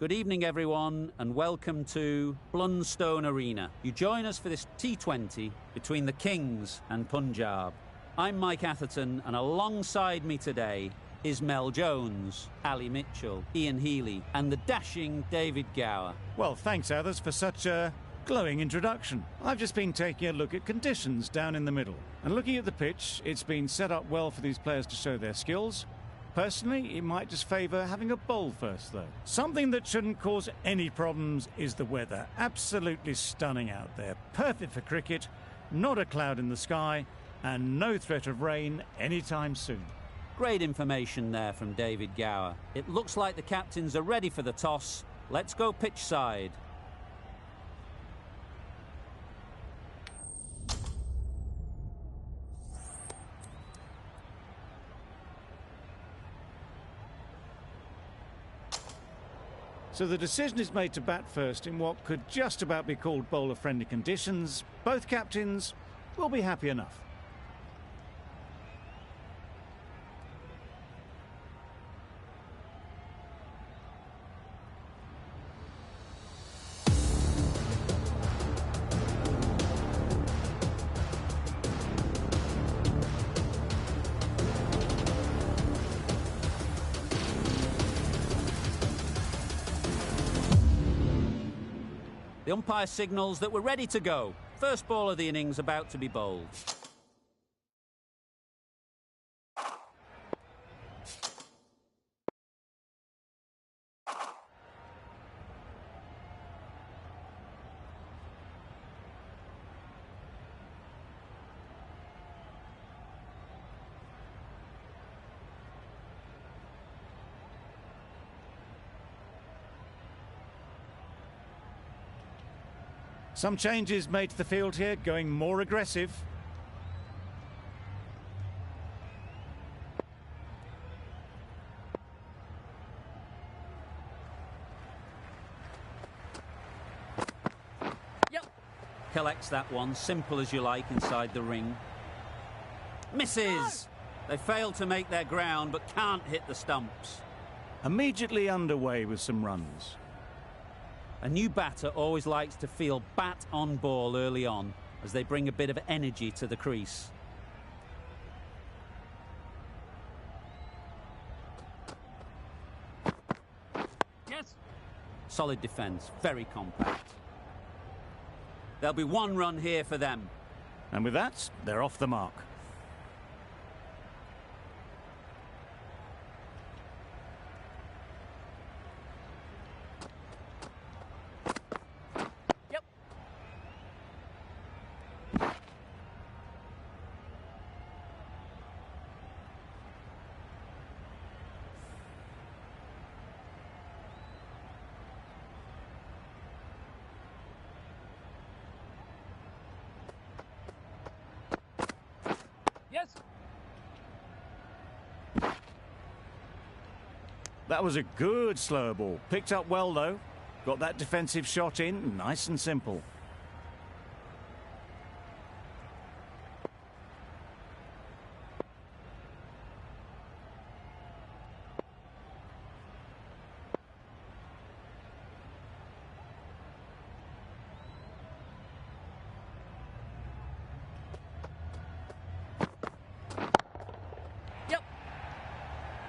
Good evening, everyone, and welcome to Blunstone Arena. You join us for this T20 between the Kings and Punjab. I'm Mike Atherton, and alongside me today is Mel Jones, Ali Mitchell, Ian Healy, and the dashing David Gower. Well, thanks, Athers, for such a glowing introduction. I've just been taking a look at conditions down in the middle. And looking at the pitch, it's been set up well for these players to show their skills. Personally, it might just favour having a bowl first, though. Something that shouldn't cause any problems is the weather. Absolutely stunning out there. Perfect for cricket, not a cloud in the sky, and no threat of rain anytime soon. Great information there from David Gower. It looks like the captains are ready for the toss. Let's go pitch side. So the decision is made to bat first in what could just about be called bowler-friendly conditions. Both captains will be happy enough. The umpire signals that we're ready to go. First ball of the innings about to be bowled. Some changes made to the field here, going more aggressive. Yep. Collects that one, simple as you like, inside the ring. Misses! They failed to make their ground, but can't hit the stumps. Immediately underway with some runs. A new batter always likes to feel bat on ball early on, as they bring a bit of energy to the crease. Yes. Solid defence, very compact. There'll be one run here for them. And with that, they're off the mark. Yes. That was a good slow ball. Picked up well, though. Got that defensive shot in, nice and simple.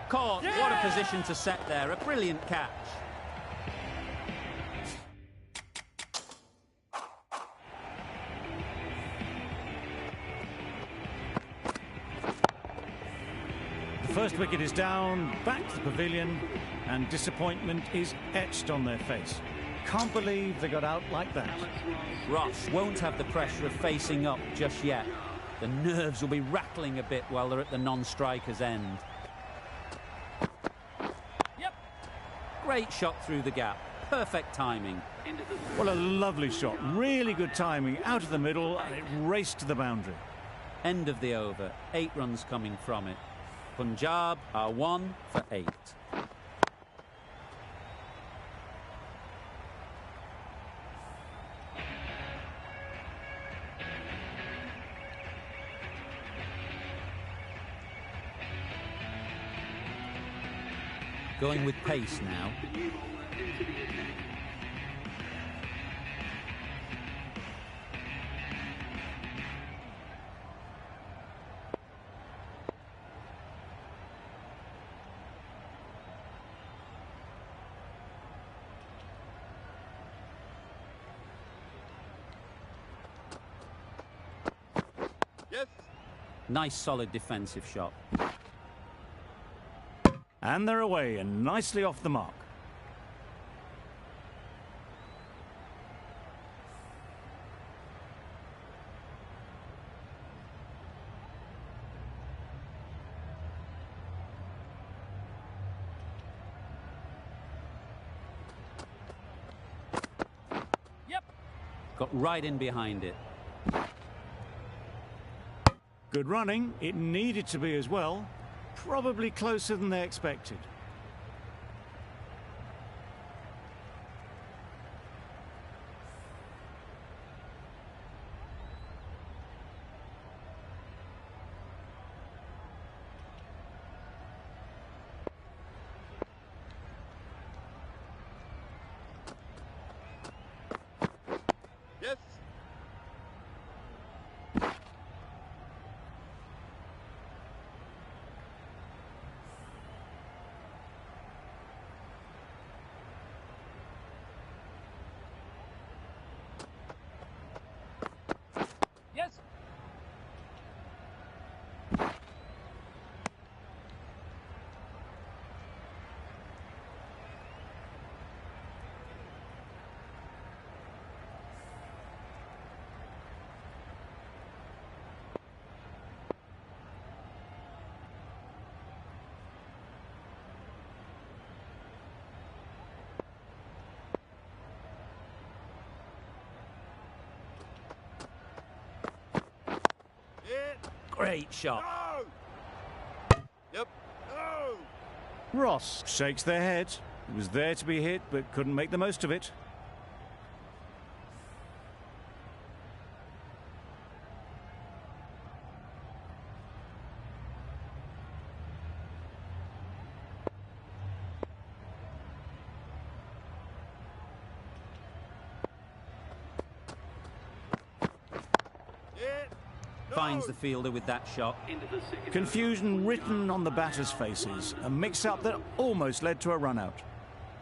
Caught. Yeah! What a position to set there. A brilliant catch. The first wicket is down, back to the pavilion, and disappointment is etched on their face. Can't believe they got out like that. Ross won't have the pressure of facing up just yet. The nerves will be rattling a bit while they're at the non-striker's end. Great shot through the gap. Perfect timing. Well, a lovely shot. Really good timing. Out of the middle, and it raced to the boundary. End of the over. 8 runs coming from it. Punjab are 1 for 8. Going with pace now. Yes. Nice solid defensive shot. And they're away and nicely off the mark. Yep. Got right in behind it. Good running. It needed to be as well. Probably closer than they expected. Yes. Yes. Hit. Great shot. No. Yep. No. Ross shakes their head. It was there to be hit, but couldn't make the most of it. Hit. No. Finds the fielder with that shot. Confusion written on the batters' faces. A mix-up that almost led to a run-out.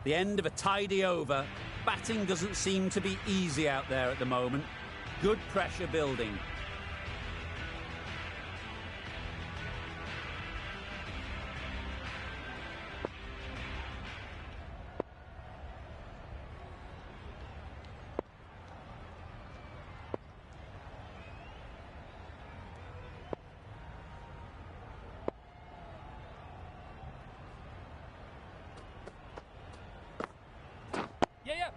The end of a tidy over. Batting doesn't seem to be easy out there at the moment. Good pressure building. Yeah, yeah.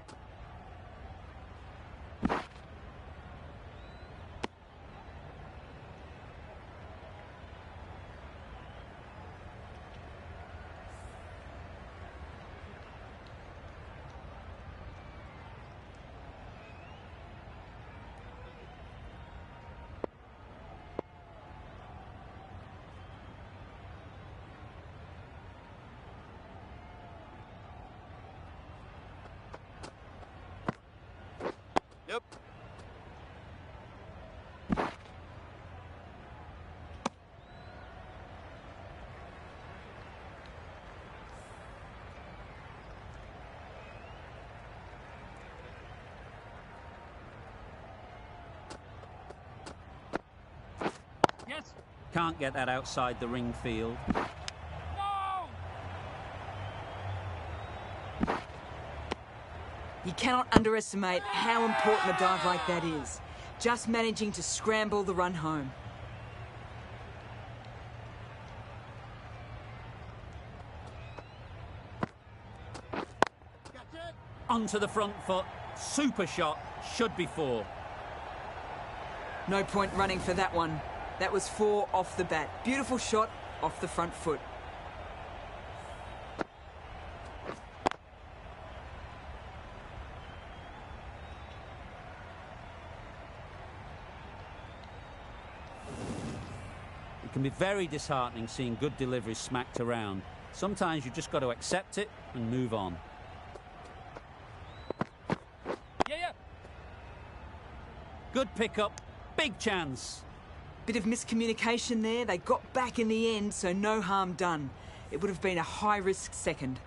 Yep. Yes. Can't get that outside the ring field. No. You cannot underestimate how important a dive like that is. Just managing to scramble the run home. Catch it. Onto the front foot. Super shot. Should be 4. No point running for that one. That was 4 off the bat. Beautiful shot off the front foot. It can be very disheartening seeing good deliveries smacked around. Sometimes you've just got to accept it and move on. Yeah, yeah. Good pick-up, big chance. Bit of miscommunication there. They got back in the end, so no harm done. It would have been a high-risk second.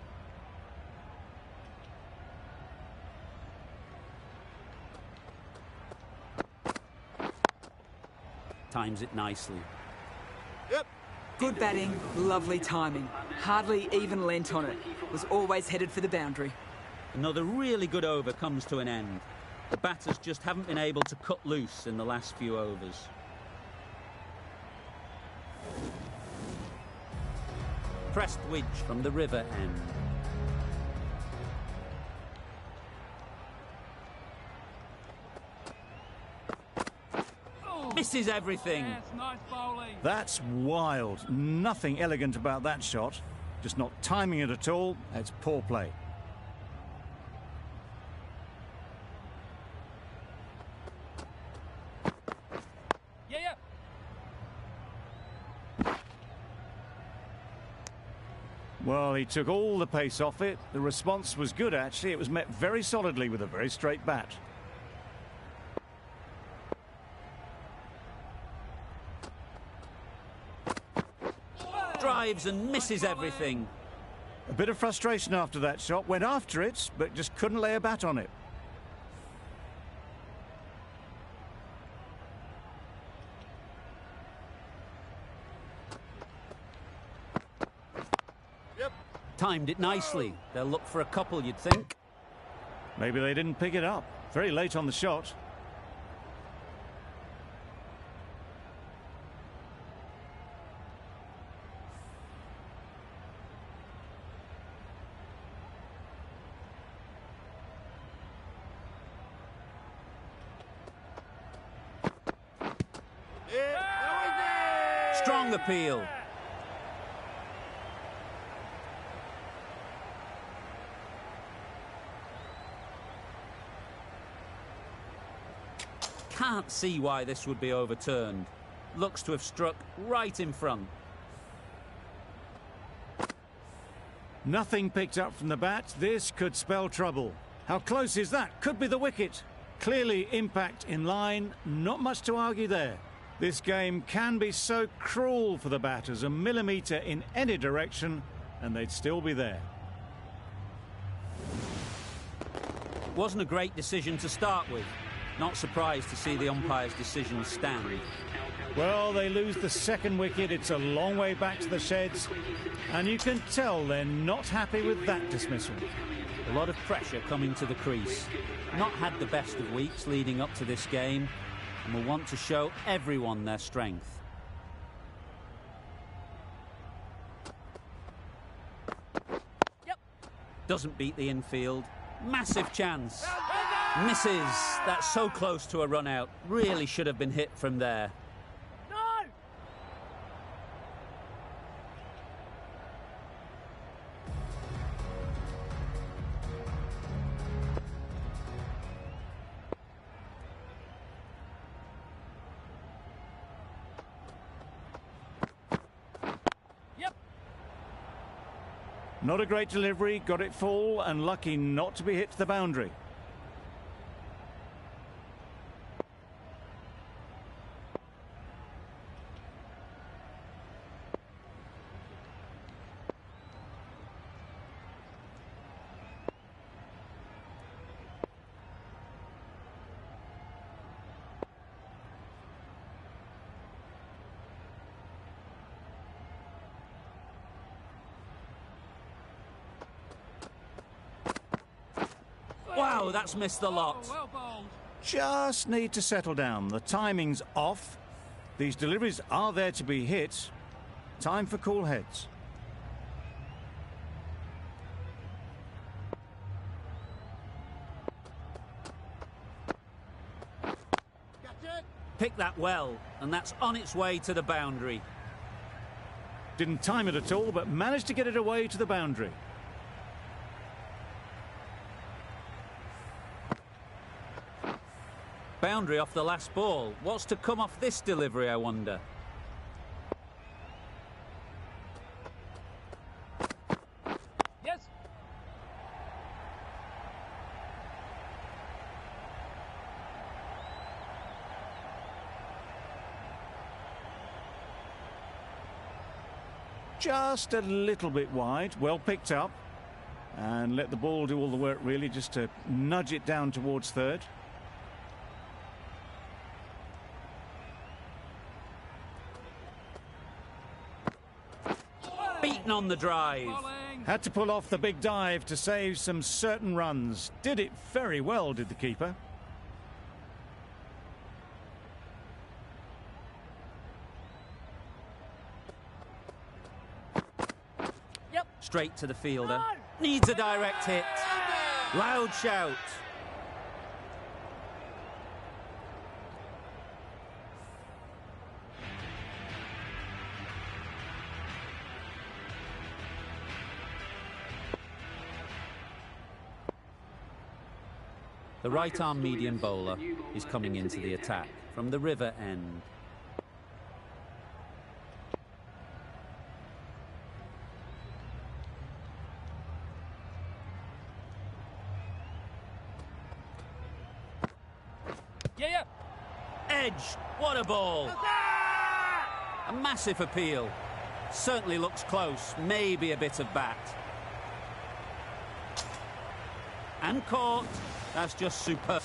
Times it nicely. Yep. Good batting, lovely timing. Hardly even lent on it. Was always headed for the boundary. Another really good over comes to an end. The batters just haven't been able to cut loose in the last few overs. Prestwidge from the river end. Misses everything. Yes, nice bowling. That's wild. Nothing elegant about that shot. Just not timing it at all. It's poor play. Yeah, yeah. Well, he took all the pace off it. The response was good, actually. It was met very solidly with a very straight bat. Drives and misses everything. A bit of frustration after that shot. Went after it, but just couldn't lay a bat on it. Yep. Timed it nicely. They'll look for a couple, you'd think. Maybe they didn't pick it up. Very late on the shot. Strong appeal. Can't see why this would be overturned. Looks to have struck right in front. Nothing picked up from the bat. This could spell trouble. How close is that? Could be the wicket. Clearly impact in line. Not much to argue there. This game can be so cruel for the batters. A millimetre in any direction and they'd still be there. Wasn't a great decision to start with. Not surprised to see the umpire's decision stand. Well, they lose the second wicket. It's a long way back to the sheds. And you can tell they're not happy with that dismissal. A lot of pressure coming to the crease. Not had the best of weeks leading up to this game and will want to show everyone their strength. Yep. Doesn't beat the infield. Massive chance. Misses. That's so close to a run out. Really should have been hit from there. No. Yep. Not a great delivery. Got it full and lucky not to be hit to the boundary. Wow, that's missed the lot. Oh, well bowled. Just need to settle down. The timing's off. These deliveries are there to be hit. Time for cool heads. Picked that well, and that's on its way to the boundary. Didn't time it at all, but managed to get it away to the boundary. Boundary off the last ball. What's to come off this delivery, I wonder? just a little bit wide. Well picked up. And let the ball do all the work, really, just to nudge it down towards third. Beaten on the drive. Had to pull off the big dive to save some certain runs. Did it very well, did the keeper. Yep. Straight to the fielder. No. Needs a direct hit. Loud shout. The right-arm medium bowler is coming into the attack from the river end. Yeah. Edge. What a ball. A massive appeal. Certainly looks close. Maybe a bit of bat. And caught. That's just superb.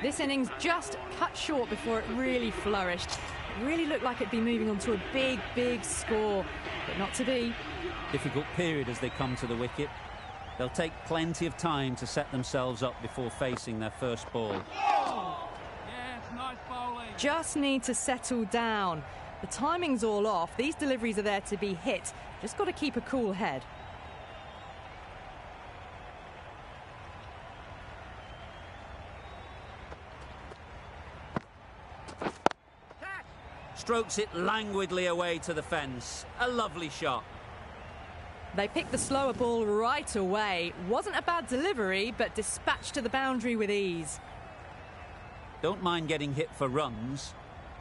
This innings just cut short before it really flourished. It really looked like it'd be moving on to a big, big score, but not to be. Difficult period as they come to the wicket. They'll take plenty of time to set themselves up before facing their first ball. Yes, nice bowling. Just need to settle down. The timing's all off. These deliveries are there to be hit. Just got to keep a cool head. Strokes it languidly away to the fence. A lovely shot. They picked the slower ball right away. Wasn't a bad delivery, but dispatched to the boundary with ease. Don't mind getting hit for runs.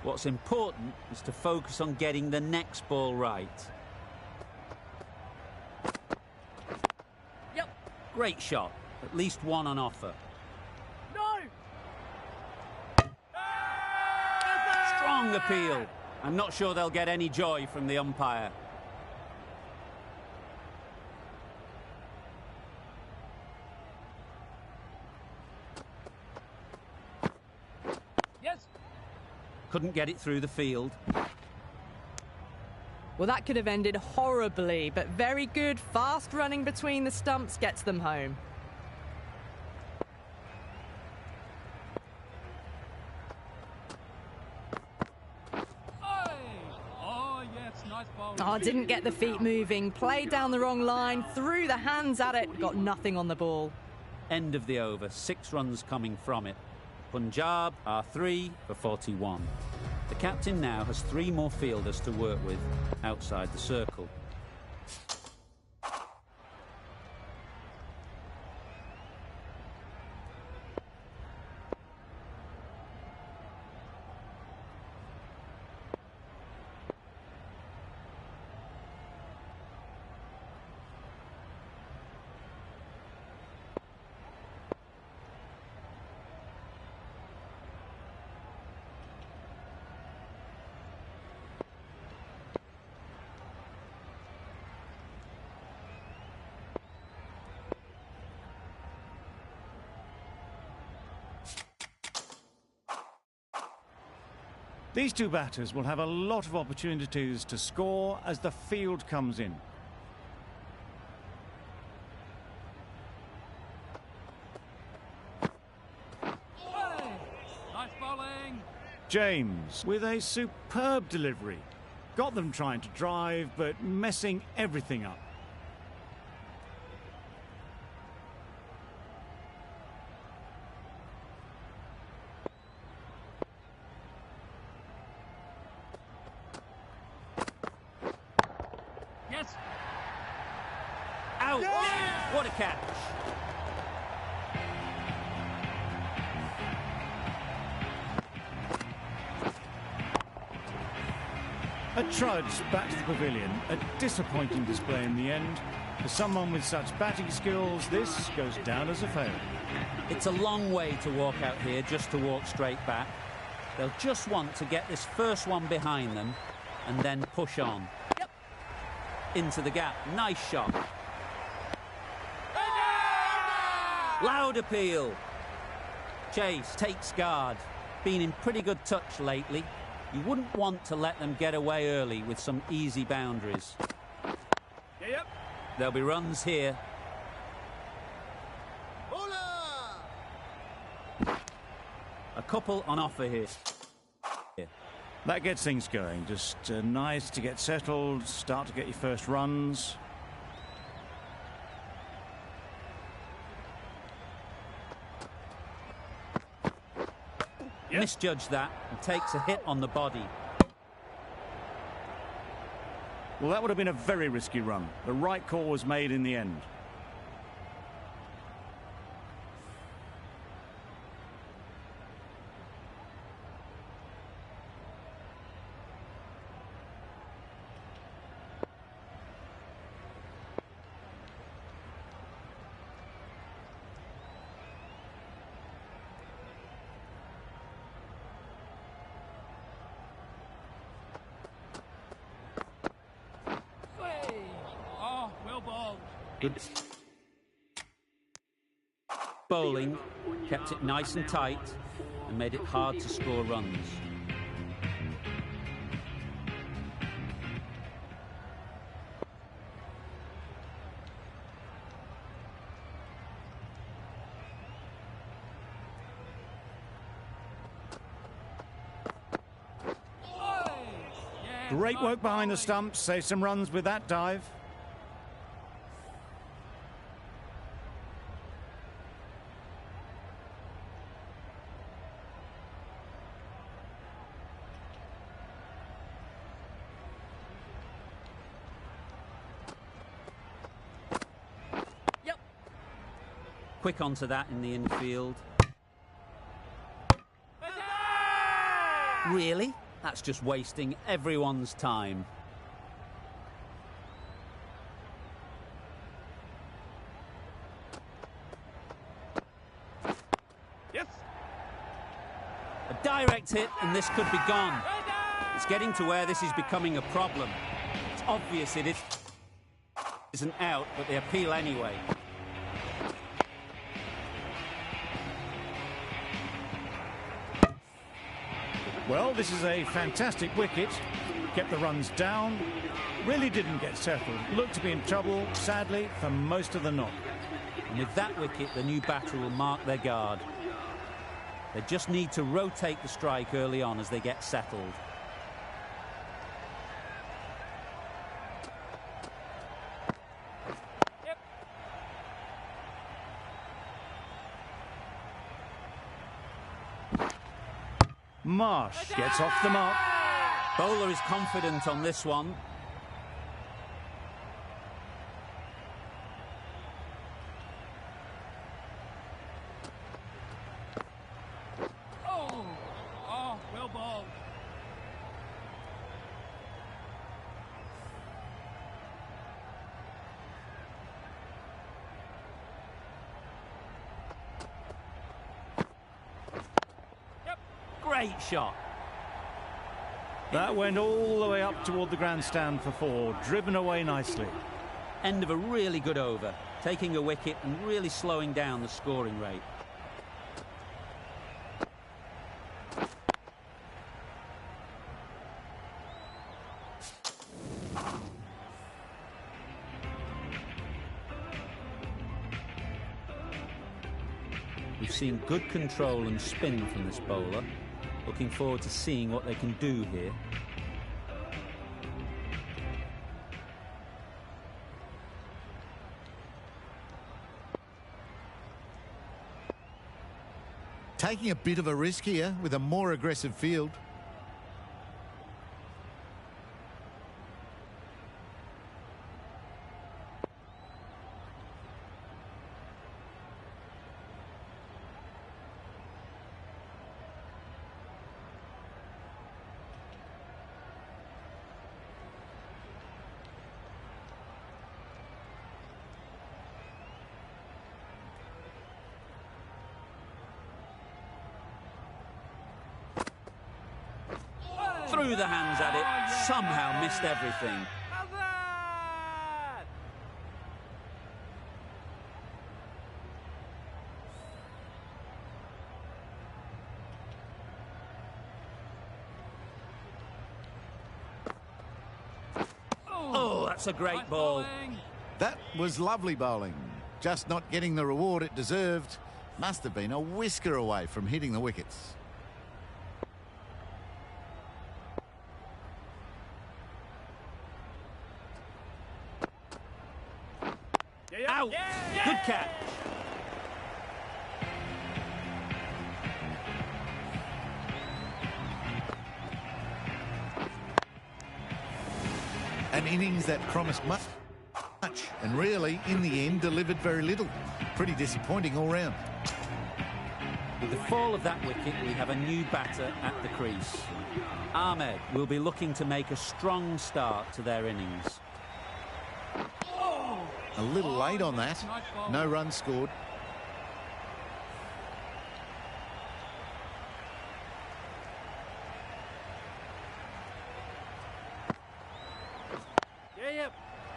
What's important is to focus on getting the next ball right. Yep. Great shot. At least one on offer. No. Strong appeal. I'm not sure they'll get any joy from the umpire. Yes. Couldn't get it through the field. Well, that could have ended horribly, but very good. Fast running between the stumps gets them home. Oh, yes, nice bowling. Oh, didn't get the feet moving. Played down the wrong line, threw the hands at it, got nothing on the ball. End of the over. 6 runs coming from it. Punjab are 3 for 41. The captain now has 3 more fielders to work with outside the circle. These two batters will have a lot of opportunities to score as the field comes in. Nice bowling. James with a superb delivery. Got them trying to drive, but messing everything up. Yes. Out! What a catch! A trudge back to the pavilion. A disappointing display in the end. For someone with such batting skills, this goes down as a failure. It's a long way to walk out here just to walk straight back. They'll just want to get this first one behind them and then push on. Yep. Into the gap. Nice shot. Loud appeal. Chase takes guard. Been in pretty good touch lately. You wouldn't want to let them get away early with some easy boundaries. Yep. There'll be runs here. A couple on offer here. That gets things going. Just nice to get settled, start to get your first runs. Yep. Misjudged that and takes a hit on the body. Well, that would have been a very risky run. The right call was made in the end. Oh, well bowled. Good bowling, kept it nice and tight and made it hard to score runs. Yeah, Great nice work behind the bowling. stumps. Save some runs with that dive. Yep. Quick onto that in the infield. Really? That's just wasting everyone's time. Yes. A direct hit and this could be gone. It's getting to where this is becoming a problem. It's obvious it isn't out, but they appeal anyway. Well, this is a fantastic wicket. Kept the runs down. Really didn't get settled. Looked to be in trouble, sadly, for most of the knock. And with that wicket, the new batter will mark their guard. They just need to rotate the strike early on as they get settled. Yep. Marsh gets off the mark. Bowler is confident on this one. Oh. Oh, well bowled. Great shot. That went all the way up toward the grandstand for four, driven away nicely. End of a really good over, taking a wicket and really slowing down the scoring rate. We've seen good control and spin from this bowler. Looking forward to seeing what they can do here. Taking a bit of a risk here with a more aggressive field. Threw the hands at it, somehow missed everything. How's that? Oh, that's a great Nice ball. bowling. That was lovely bowling. Just not getting the reward it deserved. Must have been a whisker away from hitting the wickets. Out! Good catch. An innings that promised much, and really, in the end, delivered very little. Pretty disappointing all round. With the fall of that wicket, we have a new batter at the crease. Ahmed will be looking to make a strong start to their innings. A little late on that. Nice ball. No runs scored. Yep.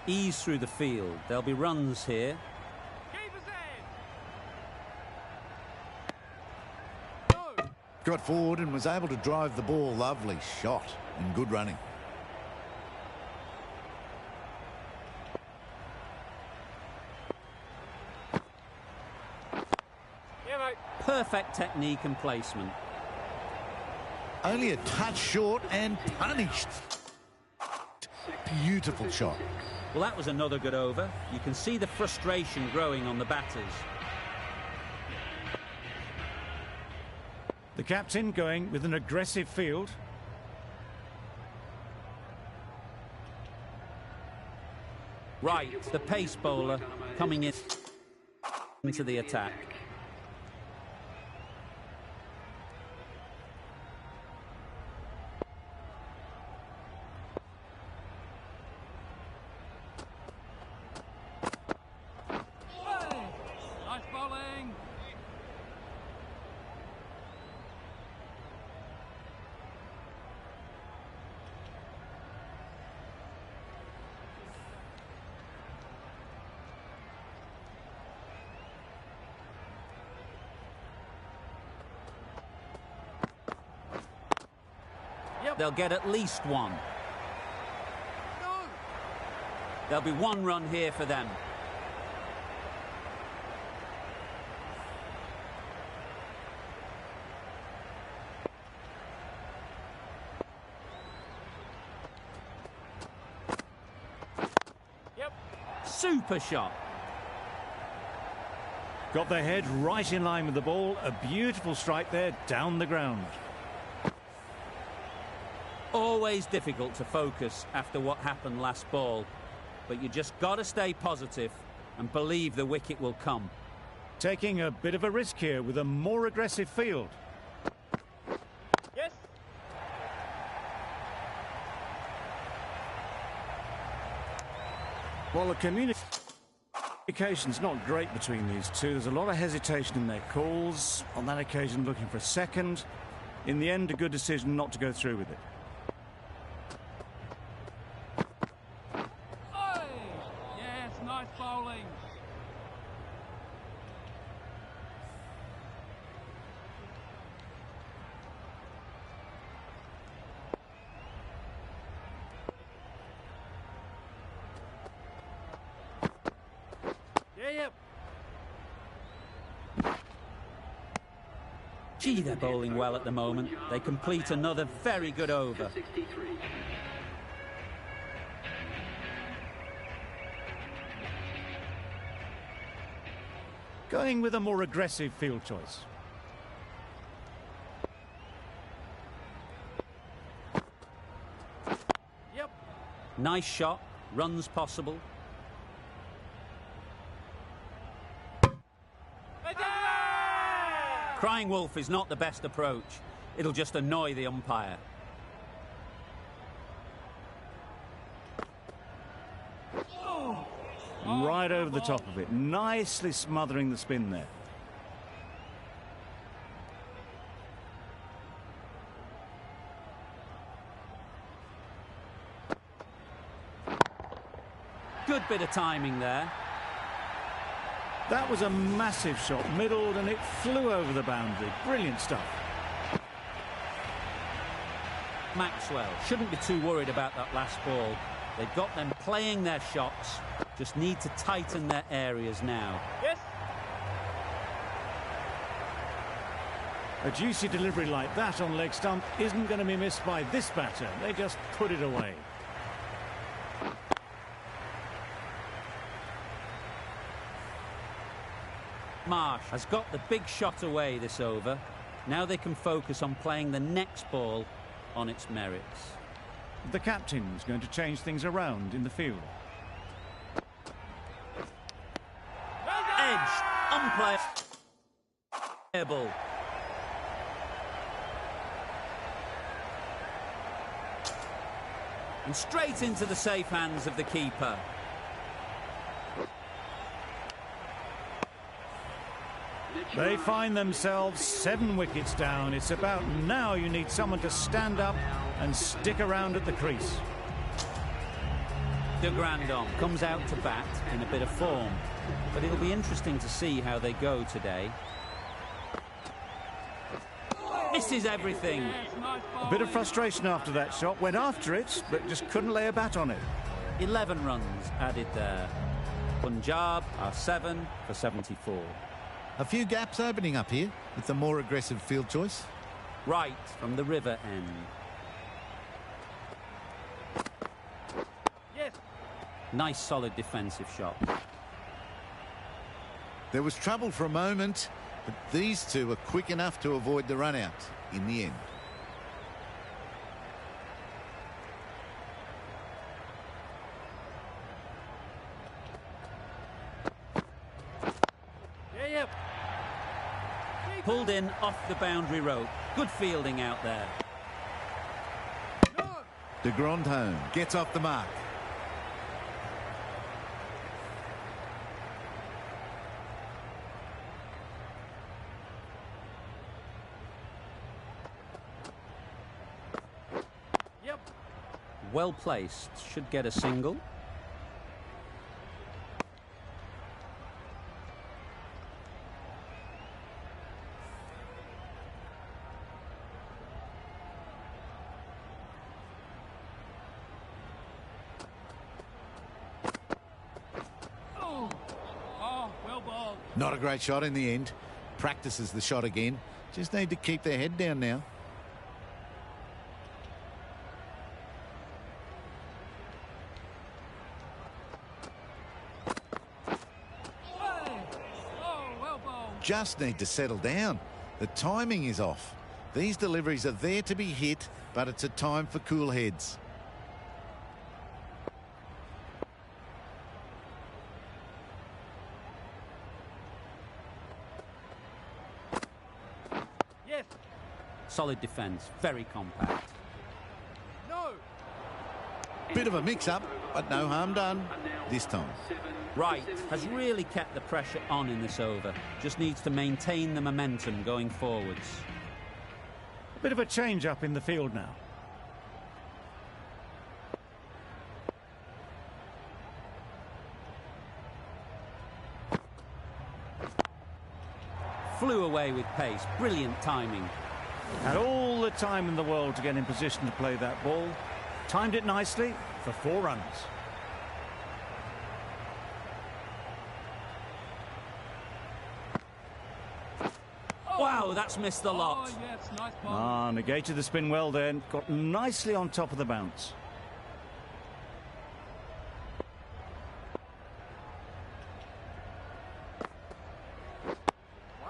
Ease through the field. There'll be runs here. Keeper's head. Go. Got forward and was able to drive the ball. Lovely shot and good running. Yeah, mate. Perfect technique and placement. Only a touch short and punished. Beautiful shot. Well, that was another good over. You can see the frustration growing on the batters. The captain going with an aggressive field. Right, the pace bowler coming in into the attack. Nice bowling. They'll get at least one. Go. There'll be one run here for them. Yep. Super shot. Got their head right in line with the ball. A beautiful strike there down the ground. Always difficult to focus after what happened last ball, but you just got to stay positive and believe the wicket will come. Taking a bit of a risk here with a more aggressive field. Yes. Well, the communication's not great between these two. There's a lot of hesitation in their calls. On that occasion, looking for a second. In the end, a good decision not to go through with it. Oi. Yes, nice bowling. Yep. Gee, they're bowling well at the moment. They complete another very good over. Going with a more aggressive field choice. Yep. Nice shot, runs possible. Crying wolf is not the best approach. It'll just annoy the umpire. Right over the top of it. Nicely smothering the spin there. Good bit of timing there. That was a massive shot, middled, and it flew over the boundary. Brilliant stuff. Maxwell shouldn't be too worried about that last ball. They've got them playing their shots, just need to tighten their areas now. Yes. A juicy delivery like that on leg stump isn't going to be missed by this batter. They just put it away. Marsh has got the big shot away this over. Now they can focus on playing the next ball on its merits. The captain's going to change things around in the field. Edge, unplayable. And straight into the safe hands of the keeper. They find themselves 7 wickets down. It's about now you need someone to stand up and stick around at the crease. De Grandon comes out to bat in a bit of form, but it'll be interesting to see how they go today. Misses everything. A bit of frustration after that shot. Went after it, but just couldn't lay a bat on it. 11 runs added there. Punjab are 7 for 74. A few gaps opening up here with the more aggressive field choice. Right from the river end. Yes. Nice solid defensive shot. There was trouble for a moment, but these two were quick enough to avoid the run out in the end. Yep. Pulled in off the boundary rope. Good fielding out there. No. De Grandon gets off the mark. Yep. Well placed. Should get a single. Not a great shot in the end. Practices the shot again. Just need to keep their head down now. Just need to settle down. The timing is off. These deliveries are there to be hit, but it's a time for cool heads. Yes. Solid defence. Very compact. No. Bit of a mix-up, but no harm done this time. Wright has really kept the pressure on in this over. Just needs to maintain the momentum going forwards. A bit of a change up in the field now. Flew away with pace. Brilliant timing. Had all the time in the world to get in position to play that ball. Timed it nicely for 4 runs. Wow, that's missed the lot. Oh, yes, nice ball. Negated the spin well then. Got nicely on top of the bounce.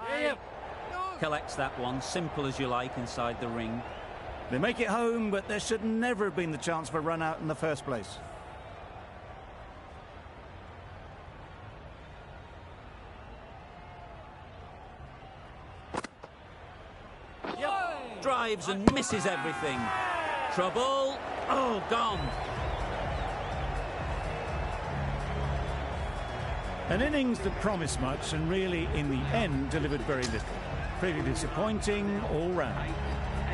Yep. Collects that one, simple as you like, inside the ring. They make it home, but there should never have been the chance for a run out in the first place. Drives and misses everything. Trouble. Oh, gone. An innings that promised much and really, in the end, delivered very little. Pretty disappointing all round.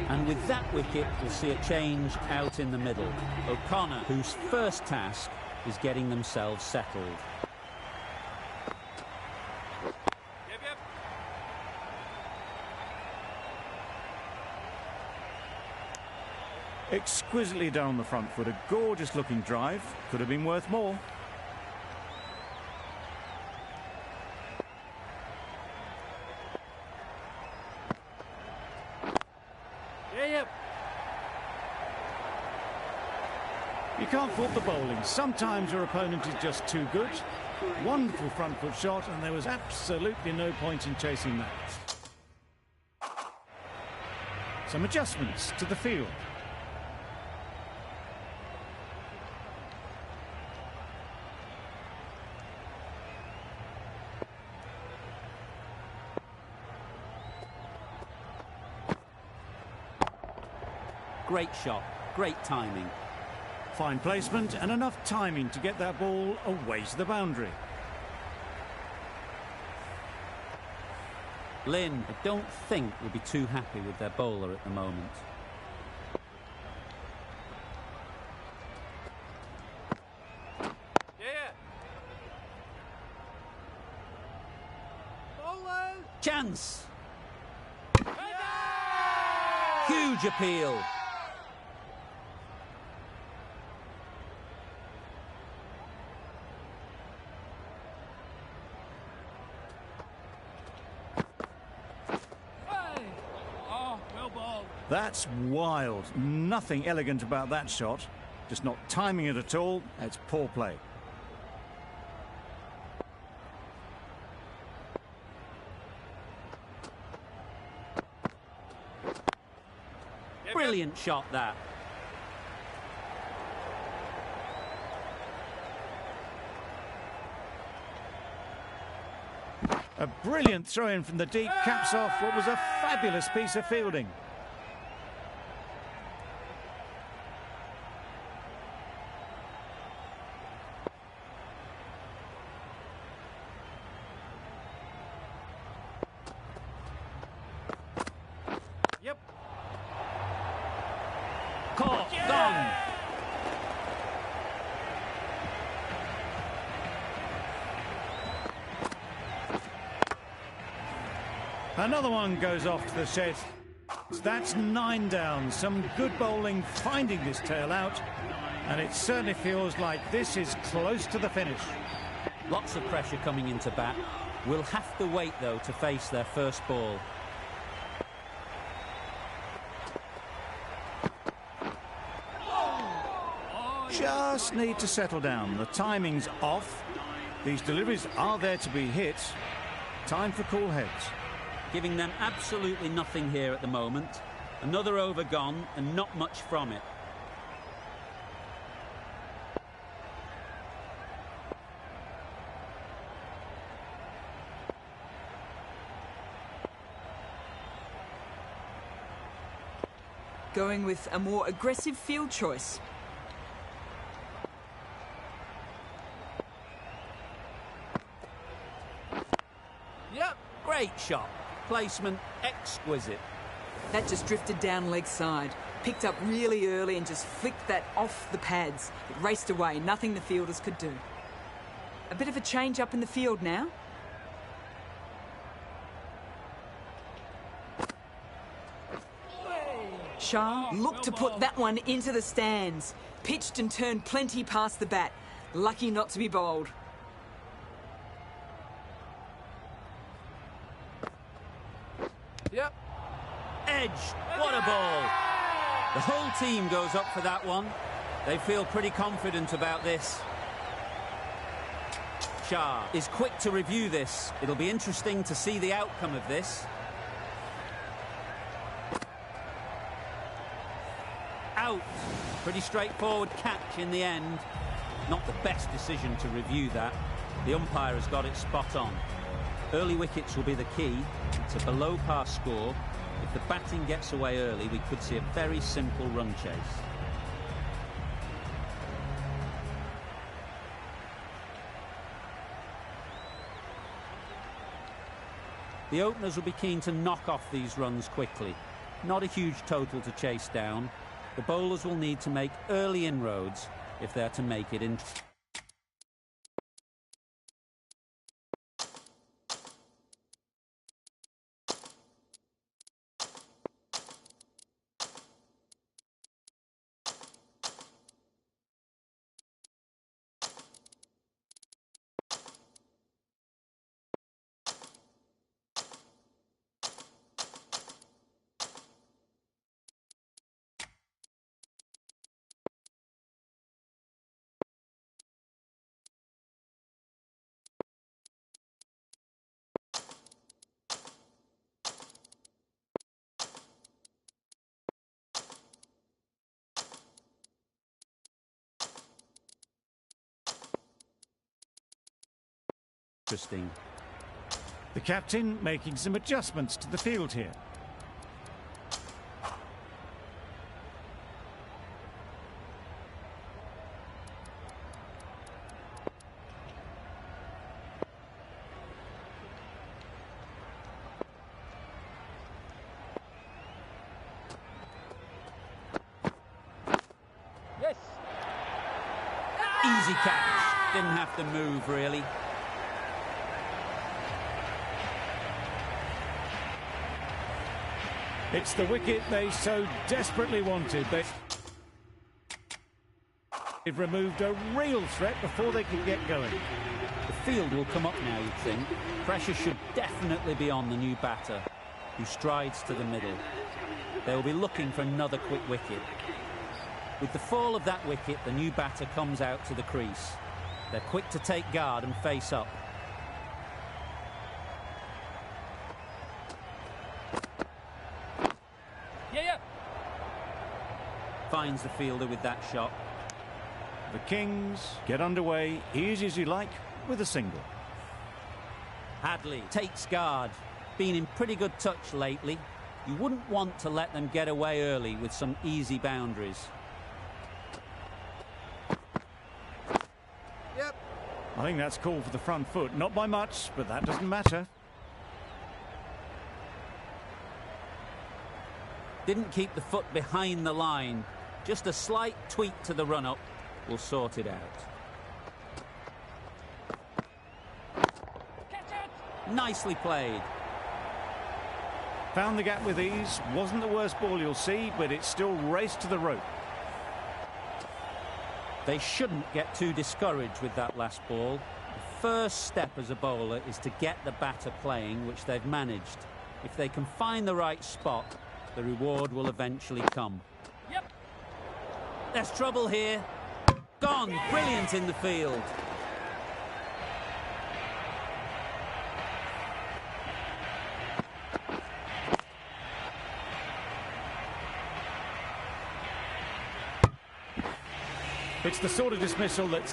And with that wicket, we'll see a change out in the middle. O'Connor, whose first task is getting themselves settled. Yep. Exquisitely down the front foot, a gorgeous looking drive. Could have been worth more. Yep. You can't fault the bowling. Sometimes your opponent is just too good. Wonderful front foot shot, and there was absolutely no point in chasing that. Some adjustments to the field. Great shot, great timing. Fine placement and enough timing to get that ball away to the boundary. Lynn, I don't think, will be too happy with their bowler at the moment. Yeah. Bowling. Chance! Huge appeal. Well balled. That's wild. Nothing elegant about that shot. Just not timing it at all. It's poor play. Brilliant shot, that. A brilliant throw-in from the deep caps off what was a fabulous piece of fielding. Yep. Caught, gone. Another one goes off to the shed. That's 9 down. Some good bowling finding this tail out. And it certainly feels like this is close to the finish. Lots of pressure coming into bat. We'll have to wait, though, to face their first ball. Just need to settle down. The timing's off. These deliveries are there to be hit. Time for cool heads. Giving them absolutely nothing here at the moment. Another over gone and not much from it. Going with a more aggressive field choice. Yep. Great shot. Placement exquisite. That just drifted down leg side. Picked up really early and just flicked that off the pads. It raced away, nothing the fielders could do. A bit of a change up in the field now. Shah looked to put that one into the stands. Pitched and turned plenty past the bat. Lucky not to be bowled. Yep. Edge. What a ball. The whole team goes up for that one. They feel pretty confident about this. Shah is quick to review this. It'll be interesting to see the outcome of this. Out. Pretty straightforward catch in the end. Not the best decision to review that. The umpire has got it spot on. Early wickets will be the key. It's a below-par score. If the batting gets away early, we could see a very simple run chase. The openers will be keen to knock off these runs quickly. Not a huge total to chase down. The bowlers will need to make early inroads if they're to make it in. interesting. The captain making some adjustments to the field here. Yes. Easy catch. Didn't have to move, really. It's the wicket they so desperately wanted. They've removed a real threat before they can get going. The field will come up now, you'd think. Pressure should definitely be on the new batter, who strides to the middle. They'll be looking for another quick wicket. With the fall of that wicket, the new batter comes out to the crease. They're quick to take guard and face up. Finds the fielder with that shot. The Kings get underway, easy as you like, with a single. Hadley takes guard. Been in pretty good touch lately. You wouldn't want to let them get away early with some easy boundaries. Yep. I think that's called for the front foot. Not by much, but that doesn't matter. Didn't keep the foot behind the line. Just a slight tweak to the run-up will sort it out. Catch it. Nicely played. Found the gap with ease. Wasn't the worst ball you'll see, but it still raced to the rope. They shouldn't get too discouraged with that last ball. The first step as a bowler is to get the batter playing, which they've managed. If they can find the right spot, the reward will eventually come. Yep. There's trouble here. Gone. Brilliant in the field. It's the sort of dismissal that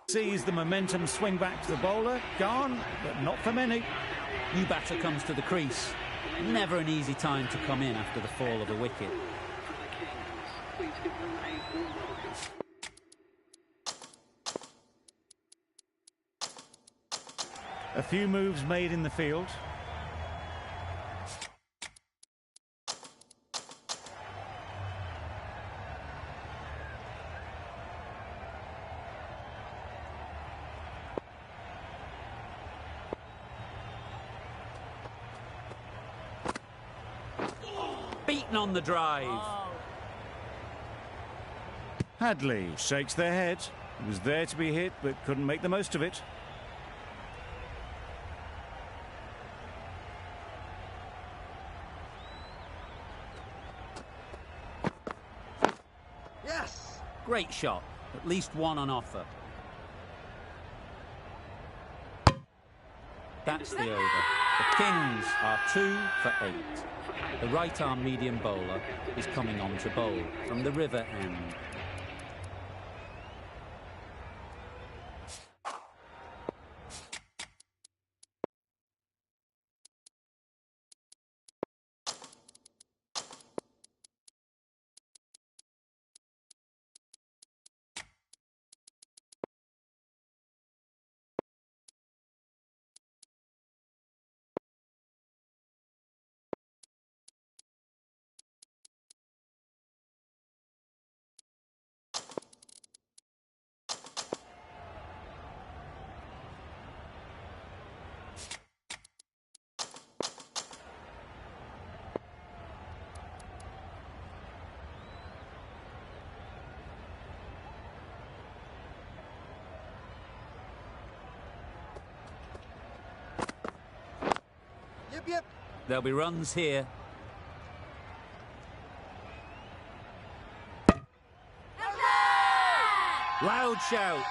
sees the momentum swing back to the bowler. Gone, but not for many. New batter comes to the crease. Never an easy time to come in after the fall of a wicket. A few moves made in the field. Beaten on the drive. Hadley shakes their head. He was there to be hit, but couldn't make the most of it. Yes. Great shot. At least one on offer. That's the over. The Kings are 2 for 8. The right-arm medium bowler is coming on to bowl from the river end. Yep. There'll be runs here. Loud shout.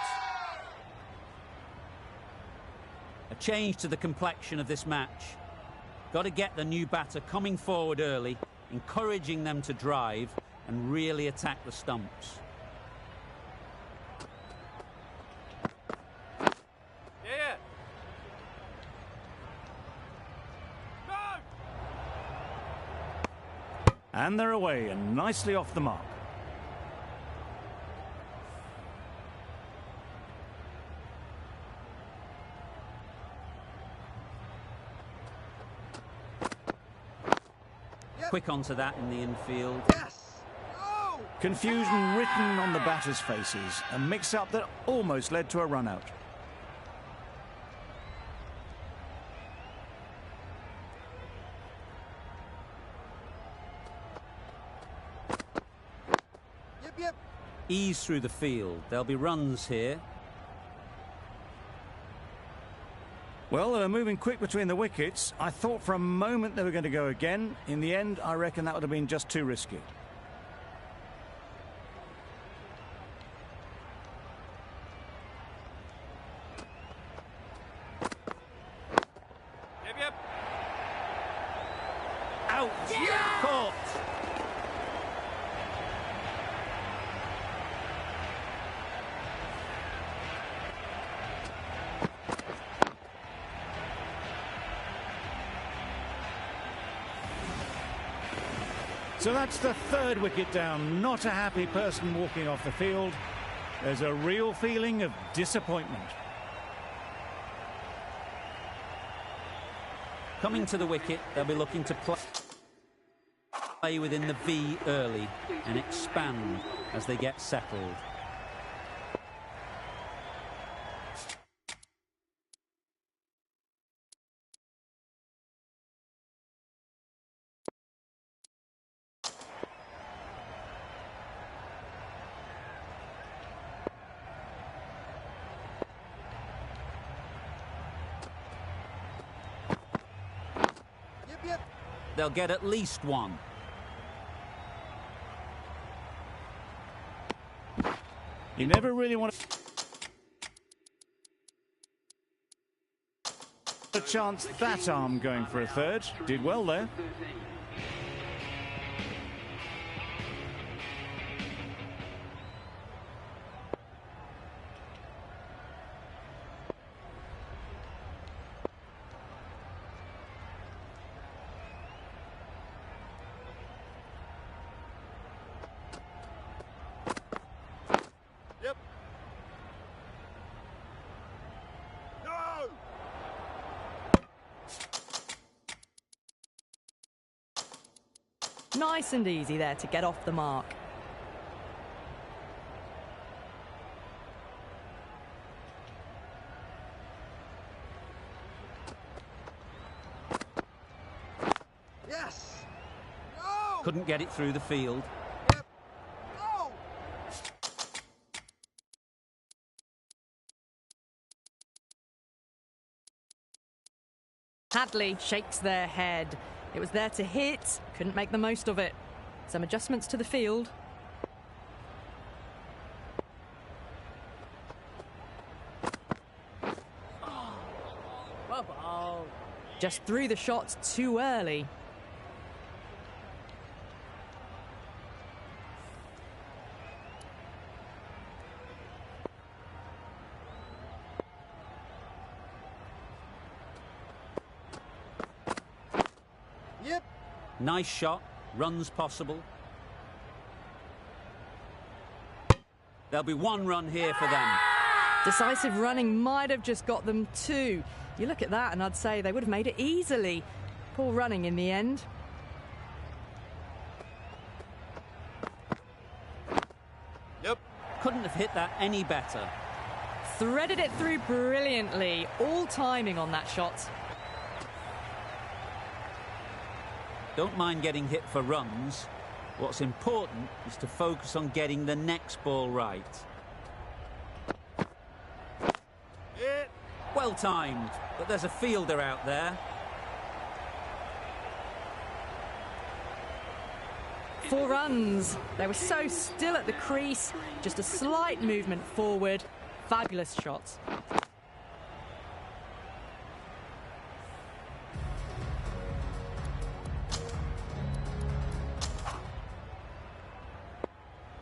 A change to the complexion of this match. Got to get the new batter coming forward early, encouraging them to drive and really attack the stumps. And they're away and nicely off the mark. Quick onto that in the infield. Yes. Go. Confusion written on the batters' faces. A mix-up that almost led to a run-out. Yip, yip. Ease through the field. There'll be runs here. Well, they were moving quick between the wickets. I thought for a moment they were going to go again. In the end, I reckon that would have been just too risky. Yep, yep. Out. Yeah! Caught. So that's the third wicket down. Not a happy person walking off the field. There's a real feeling of disappointment. Coming to the wicket, they'll be looking to play within the V early and expand as they get settled. Yip, yip. They'll get at least one. You never really want a chance that arm going for a third. Did well there. Yep. No. Nice and easy there to get off the mark. Yes. No. Couldn't get it through the field. Yep. No. Hadley shakes their head. It was there to hit, couldn't make the most of it. Some adjustments to the field. Just threw the shots too early. Yep. Nice shot. Runs possible. There'll be one run here for them. Decisive running might have just got them two. You look at that and I'd say they would have made it easily. Poor running in the end. Yep. Couldn't have hit that any better. Threaded it through brilliantly. All timing on that shot. Don't mind getting hit for runs. What's important is to focus on getting the next ball right. Hit. Well timed, but there's a fielder out there. 4 runs. They were so still at the crease. Just a slight movement forward. Fabulous shots.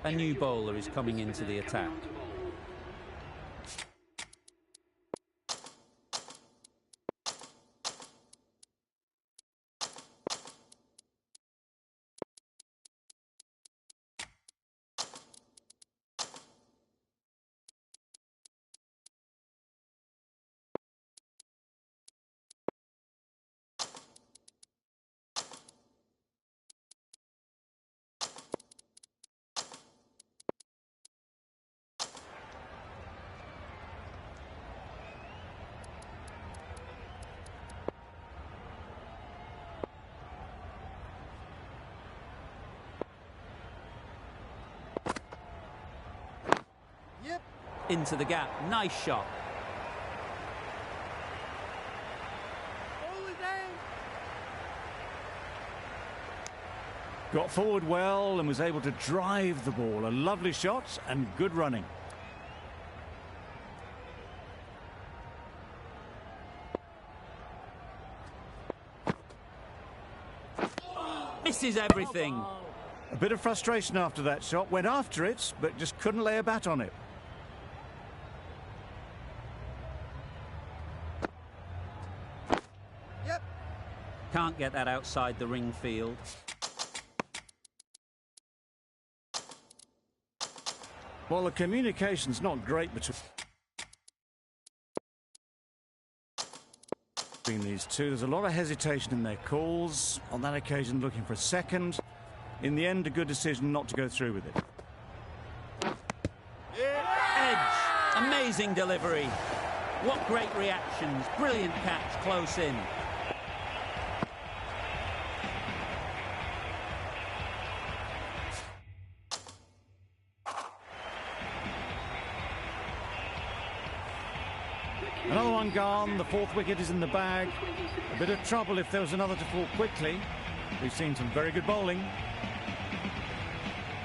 A new bowler is coming into the attack. into the gap. Nice shot. Got forward well and was able to drive the ball. A lovely shot and good running. Misses everything. A bit of frustration after that shot. Went after it, but just couldn't lay a bat on it. Yep. Can't get that outside the ring field. Well, the communication's not great between these two. There's a lot of hesitation in their calls. On that occasion, looking for a second. In the end, a good decision not to go through with it. Edge. Amazing delivery. What great reactions. Brilliant catch close in. Another one gone. The fourth wicket is in the bag. A bit of trouble if there was another to fall quickly. We've seen some very good bowling.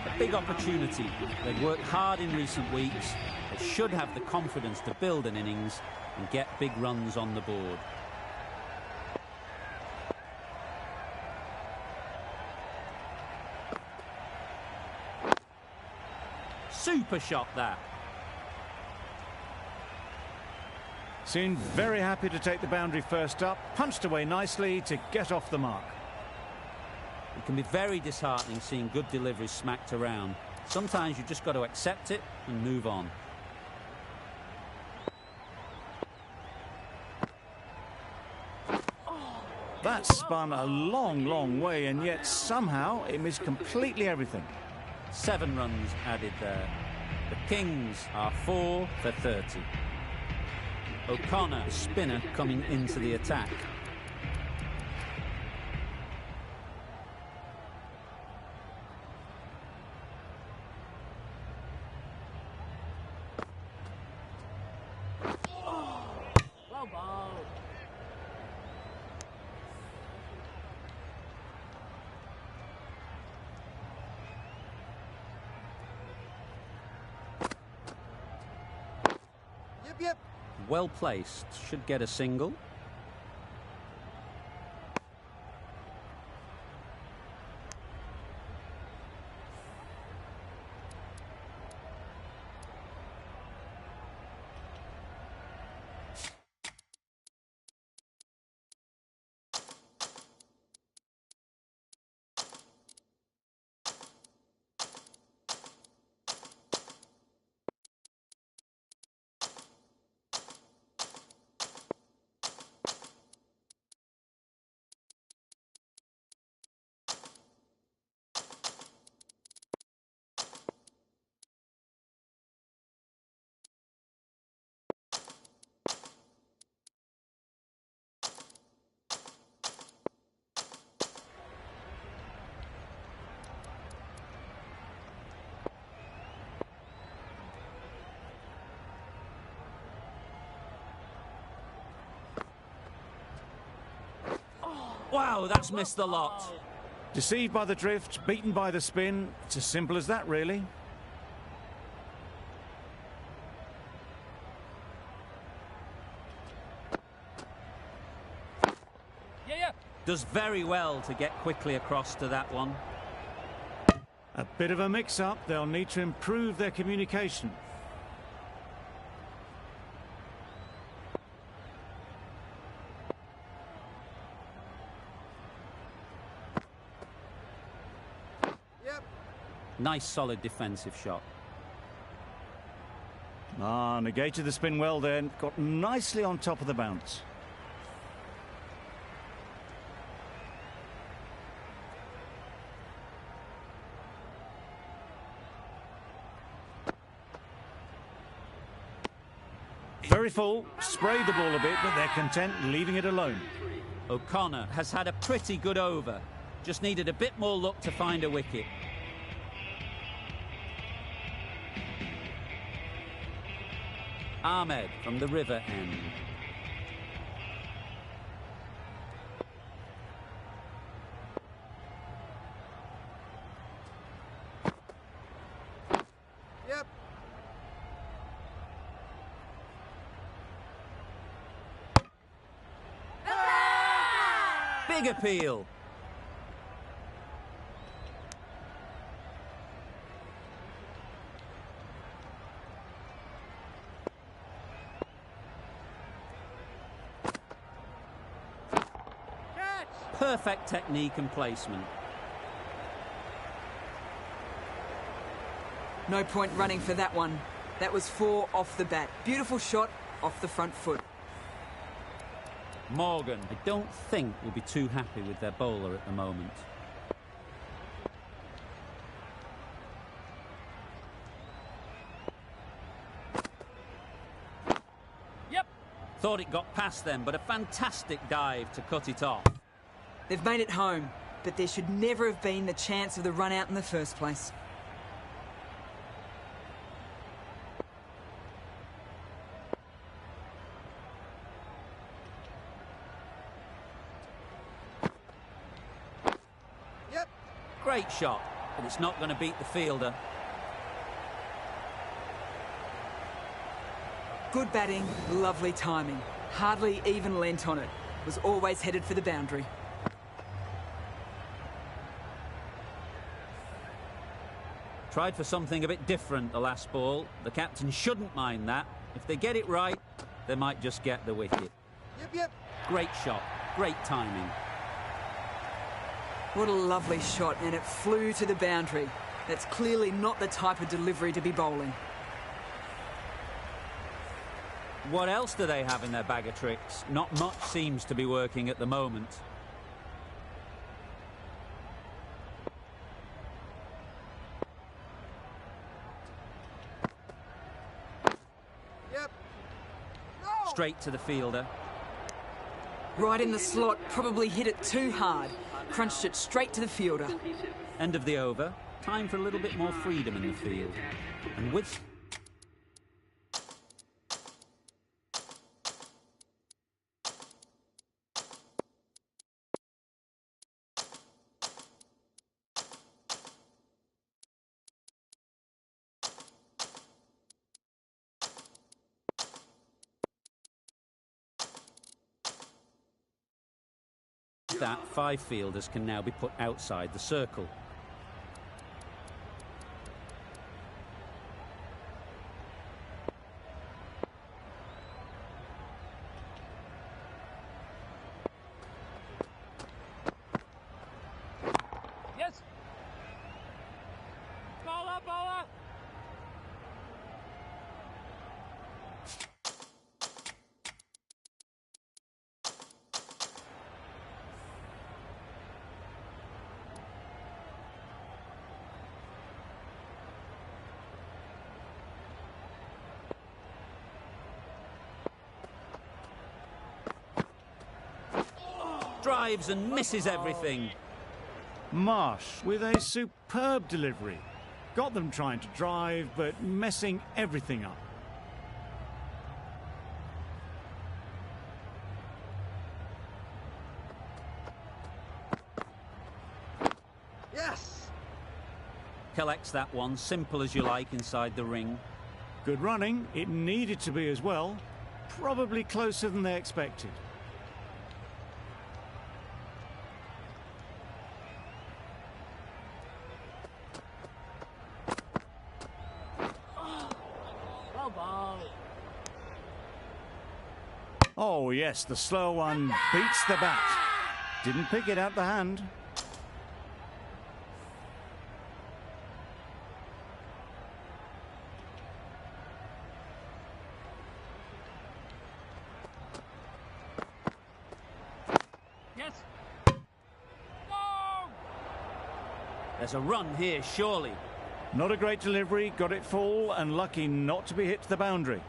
A big opportunity. They've worked hard in recent weeks. They should have the confidence to build an innings and get big runs on the board. Super shot that. Seemed very happy to take the boundary first up. Punched away nicely to get off the mark. It can be very disheartening seeing good deliveries smacked around. Sometimes you've just got to accept it and move on. That spun a long, long way, and yet somehow it missed completely everything. 7 runs added there. The Kings are 4 for 30. O'Connor, the spinner, coming into the attack. Well bowled. Yep. Well placed, should get a single. Wow, that's missed the lot. Deceived by the drift, beaten by the spin. It's as simple as that, really. Does very well to get quickly across to that one. A bit of a mix-up. They'll need to improve their communication. Nice solid defensive shot. Negated the spin well then. Got nicely on top of the bounce. Very full. Sprayed the ball a bit, but they're content leaving it alone. O'Connor has had a pretty good over. Just needed a bit more luck to find a wicket. Ahmed from the river end. Yep. Big appeal. Catch. Perfect technique and placement. No point running for that one. That was 4 off the bat. Beautiful shot off the front foot. Morgan, I don't think, will be too happy with their bowler at the moment. Yep. Thought it got past them, but a fantastic dive to cut it off. They've made it home, but there should never have been the chance of the run out in the first place. Yep. Great shot, but it's not going to beat the fielder. Good batting, lovely timing. Hardly even lent on it. Was always headed for the boundary. Tried for something a bit different the last ball. The captain shouldn't mind that. If they get it right, they might just get the wicket. Yep. Great shot, great timing. What a lovely shot, and it flew to the boundary. That's clearly not the type of delivery to be bowling. What else do they have in their bag of tricks? Not much seems to be working at the moment. Yep. No. Straight to the fielder. Right in the slot, probably hit it too hard. Crunched it straight to the fielder. End of the over. Time for a little bit more freedom in the field. And with... that, 5 fielders can now be put outside the circle. Yes. Bowler, bowler. Drives and misses everything. Marsh with a superb delivery. Got them trying to drive, but messing everything up. Yes. Collects that one, simple as you like, inside the ring. Good running. It needed to be as well. Probably closer than they expected. Oh, yes, the slow one beats the bat. Didn't pick it out the hand. Yes. No. There's a run here, surely. Not a great delivery, got it full and lucky not to be hit to the boundary.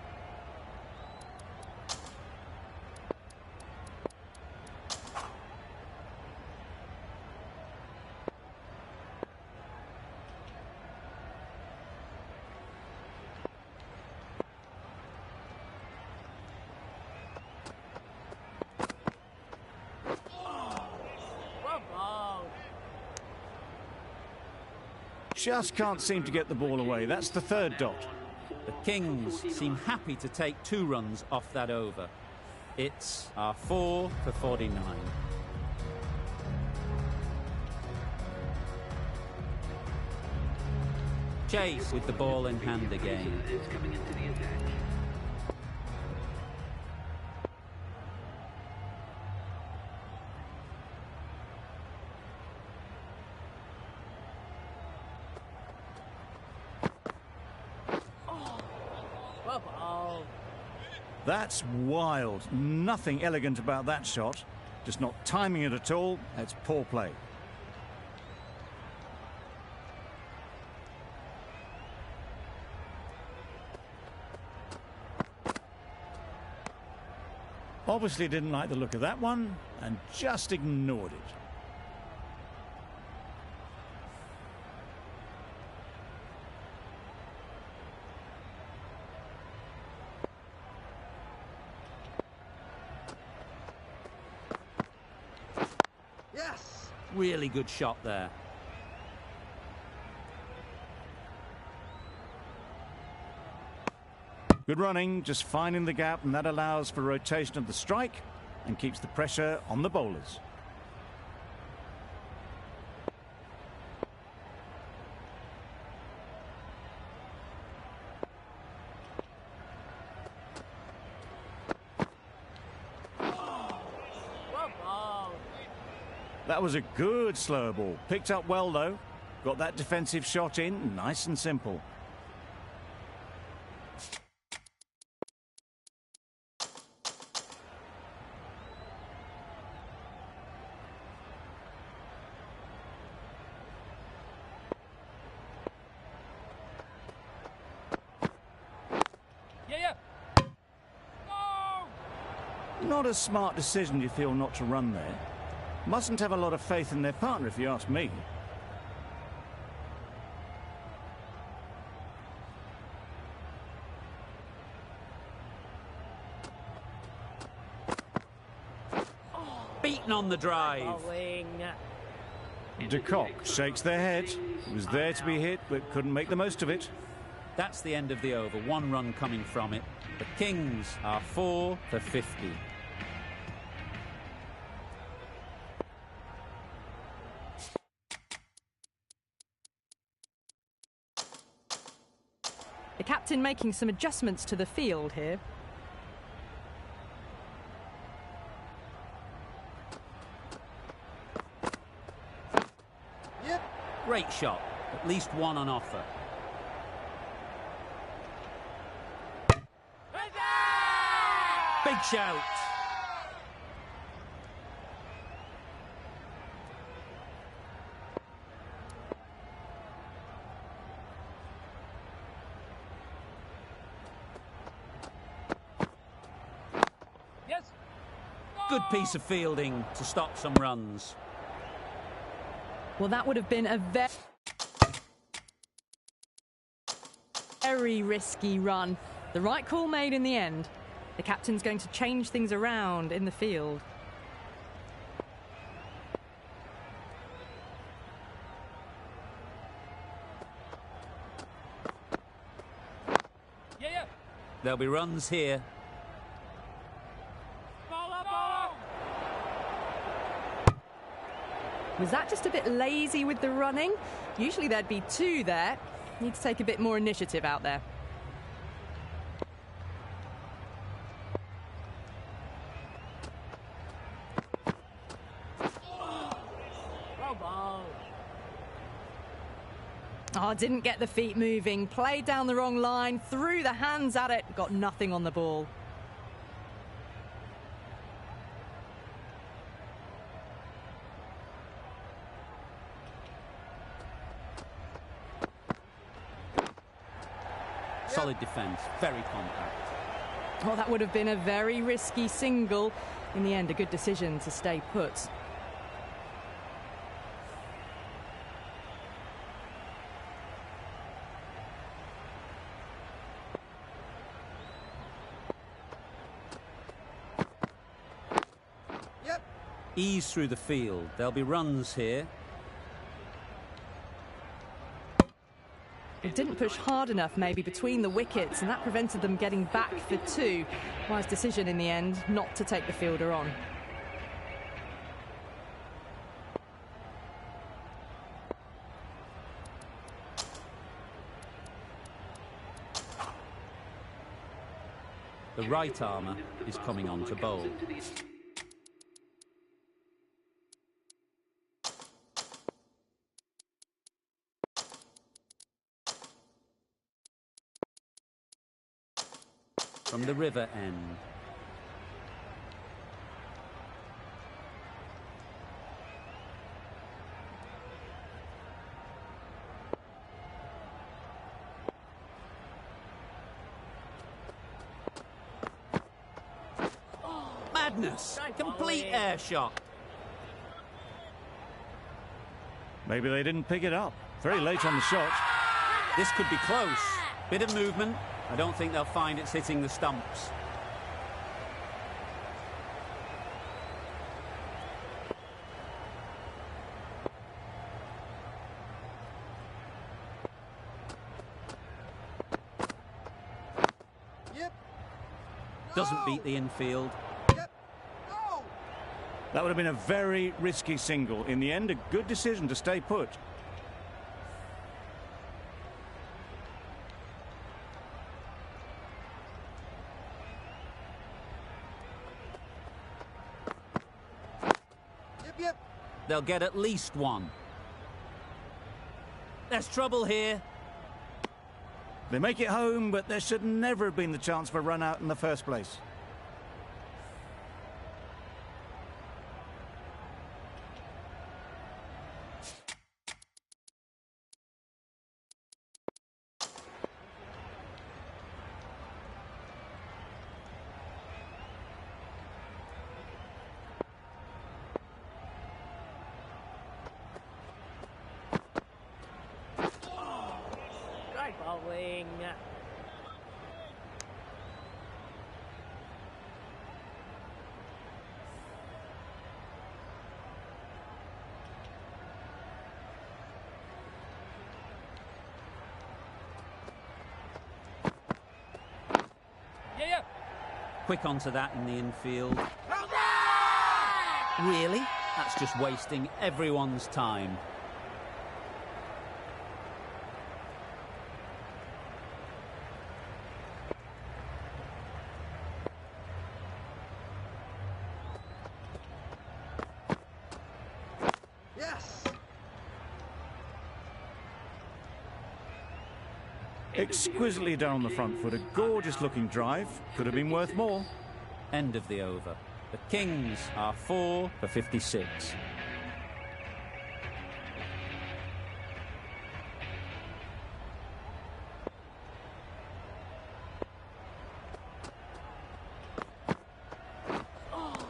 Just can't seem to get the ball away. That's the third dot. The Kings seem happy to take 2 runs off that over. It's our 4 for 49. Chase with the ball in hand again. That's wild. Nothing elegant about that shot. Just not timing it at all. That's poor play. Obviously didn't like the look of that one and just ignored it. Yes! Really good shot there. Good running, just finding the gap, and that allows for rotation of the strike and keeps the pressure on the bowlers. That was a good slow ball. Picked up well, though. Got that defensive shot in, nice and simple. Yeah. No! Not a smart decision, you feel, not to run there. Mustn't have a lot of faith in their partner, if you ask me. Beaten on the drive. De Kock shakes their head. It was there to be hit, but couldn't make the most of it. That's the end of the over. 1 run coming from it. The Kings are 4 for 50. The captain making some adjustments to the field here. Yep. Great shot. At least 1 on offer. Big shout. Yes! Good piece of fielding to stop some runs. Well, that would have been a very risky run. The right call made in the end. The captain's going to change things around in the field. Yeah. There'll be runs here. Ball! Was that just a bit lazy with the running? Usually there'd be 2 there. Need to take a bit more initiative out there. Oh, didn't get the feet moving. Played down the wrong line, threw the hands at it, got nothing on the ball. Solid defence, very compact. Oh, that would have been a very risky single. In the end, a good decision to stay put. Yep. Ease through the field. There'll be runs here. He didn't push hard enough maybe between the wickets, and that prevented them getting back for 2. Wise decision in the end not to take the fielder on. The right armour is coming on to bowl. From the river end. Madness! Complete air shot. Maybe they didn't pick it up. Very late on the shot. This could be close. Bit of movement. I don't think they'll find it's hitting the stumps. Yep. Doesn't beat the infield. Yep. Go. That would have been a very risky single. In the end, a good decision to stay put. Yep. They'll get at least 1. There's trouble here. They make it home, but there should never have been the chance for a run out in the first place. Great bowling. Yeah. Quick onto that in the infield. Really? That's just wasting everyone's time. Yes. Exquisitely down on the front foot. A gorgeous looking drive. Could have been worth more. End of the over. The Kings are 4 for 56.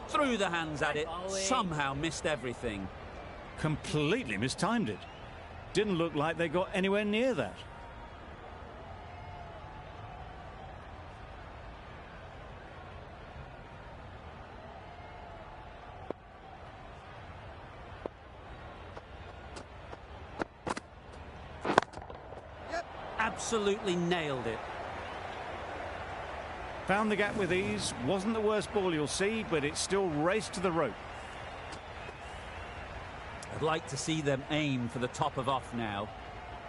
Threw the hands at it, somehow missed everything. Completely mistimed it. Didn't look like they got anywhere near that. Absolutely nailed it. Found the gap with ease. Wasn't the worst ball you'll see, but it still raced to the rope. I'd like to see them aim for the top of off now.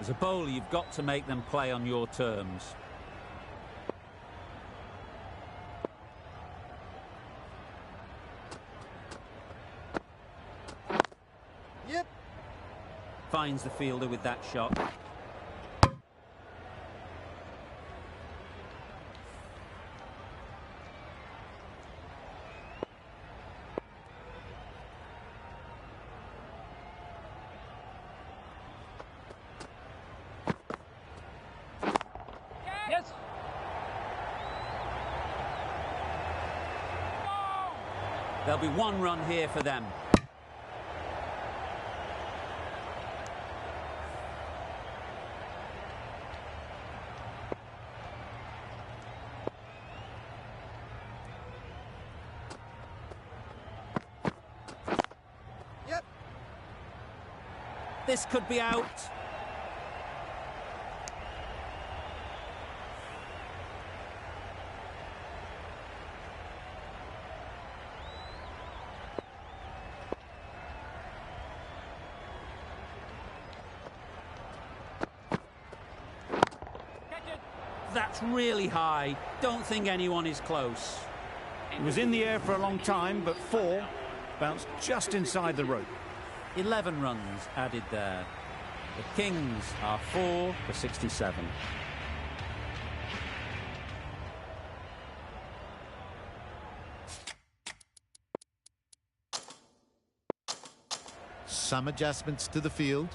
As a bowler, you've got to make them play on your terms. Yep. Finds the fielder with that shot. Yes. There'll be 1 run here for them. Yep. This could be out. That's really high. Don't think anyone is close. It was in the air for a long time, but 4 bounced just inside the rope. 11 runs added there. The Kings are 4 for 67. Some adjustments to the field.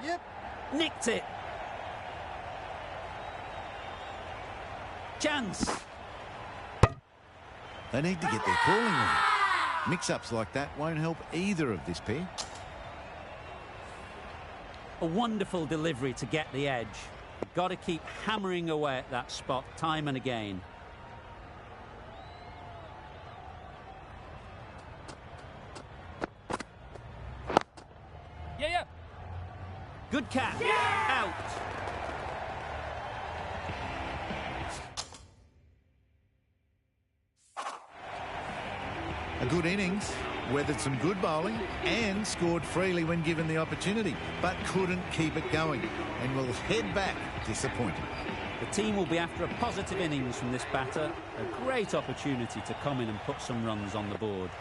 Yep. Nicked it. Chance. They need to get their calling right. Mix-ups like that won't help either of this pair. A wonderful delivery to get the edge. Got to keep hammering away at that spot time and again. Yeah. Good catch. Out. A good innings, weathered some good bowling and scored freely when given the opportunity, but couldn't keep it going and will head back disappointed. The team will be after a positive innings from this batter. A great opportunity to come in and put some runs on the board.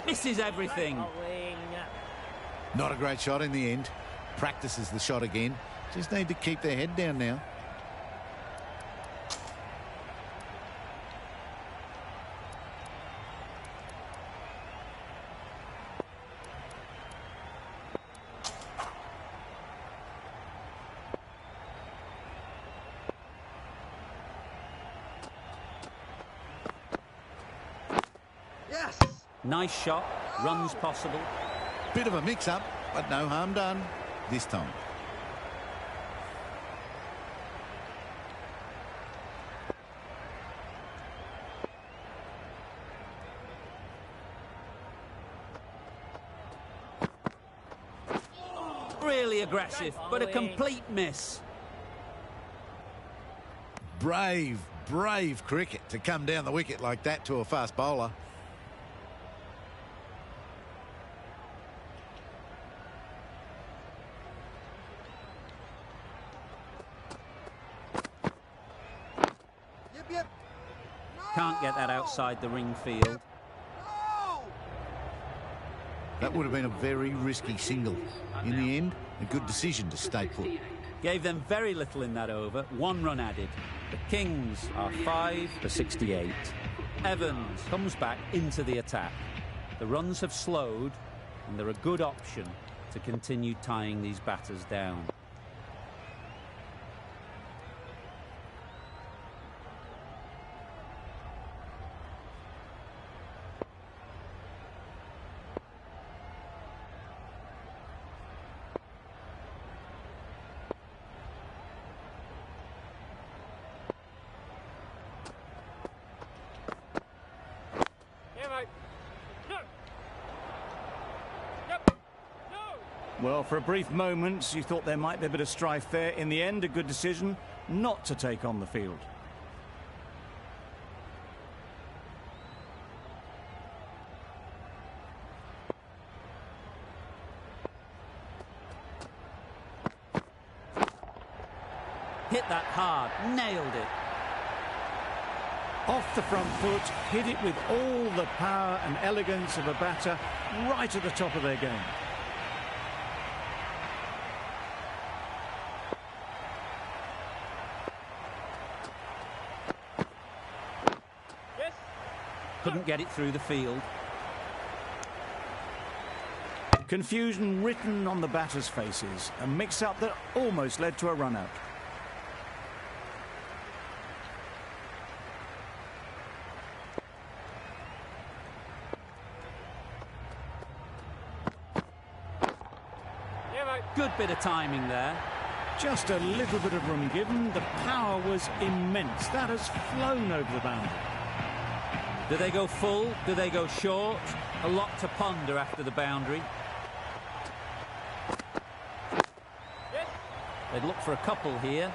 Misses everything. Bowling. Not a great shot in the end. Practices the shot again. Just need to keep their head down now. Yes. Nice shot. Runs possible. Bit of a mix-up, but no harm done this time. Really aggressive, but a complete miss. Brave cricket to come down the wicket like that to a fast bowler. Yep. Can't get that outside the ring field. No. That would have been a very risky single. In the end, a good decision to stay put. Gave them very little in that over. 1 run added. The Kings are 5 for 68. Evans comes back into the attack. The runs have slowed, and they're a good option to continue tying these batters down. Well, for a brief moment, you thought there might be a bit of strife there. In the end, a good decision not to take on the field. Hit that hard, nailed it. Off the front foot, hit it with all the power and elegance of a batter right at the top of their game. Couldn't get it through the field. Confusion written on the batters' faces. A mix-up that almost led to a run-out. Good bit of timing there. Just a little bit of room given. The power was immense. That has flown over the boundary. Do they go full? Do they go short? A lot to ponder after the boundary. They'd look for a couple here.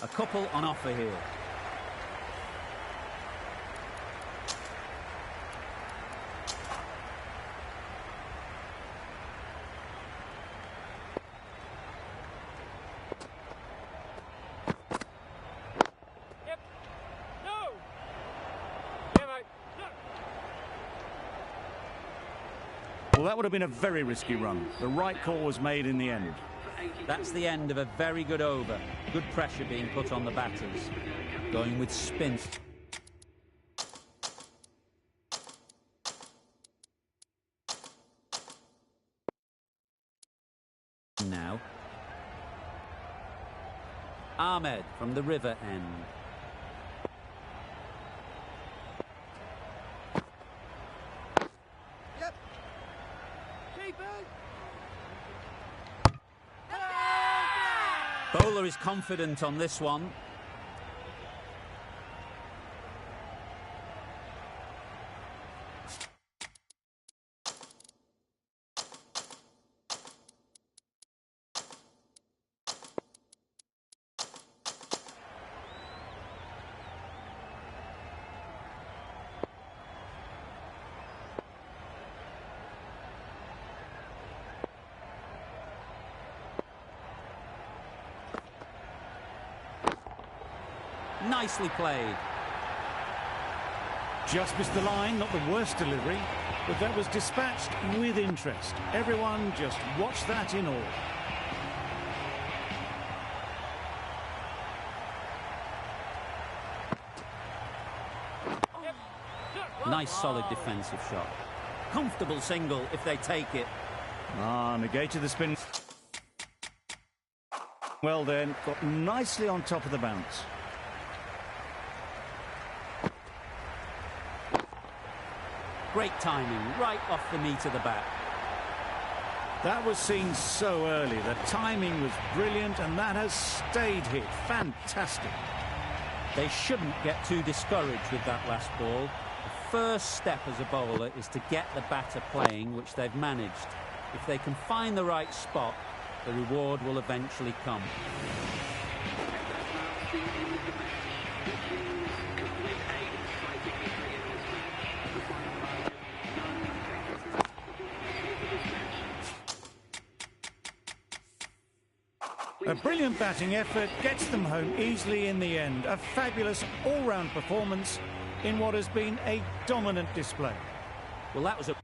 A couple on offer here. Well, that would have been a very risky run. The right call was made in the end. That's the end of a very good over. Good pressure being put on the batters. Going with spin. Now. Ahmed from the river end. Yep. Keeper. Bowler is confident on this one. Nicely played. Just missed the line, not the worst delivery, but that was dispatched with interest. Everyone just watched that in awe. Nice solid defensive shot. Comfortable single if they take it. Negated the spin. Well then, got nicely on top of the bounce. Great timing, right off the meat of the bat. That was seen so early. The timing was brilliant, and that has stayed hit. Fantastic. They shouldn't get too discouraged with that last ball. The first step as a bowler is to get the batter playing, which they've managed. If they can find the right spot, the reward will eventually come. A brilliant batting effort gets them home easily in the end. A fabulous all-round performance in what has been a dominant display. Well, that was a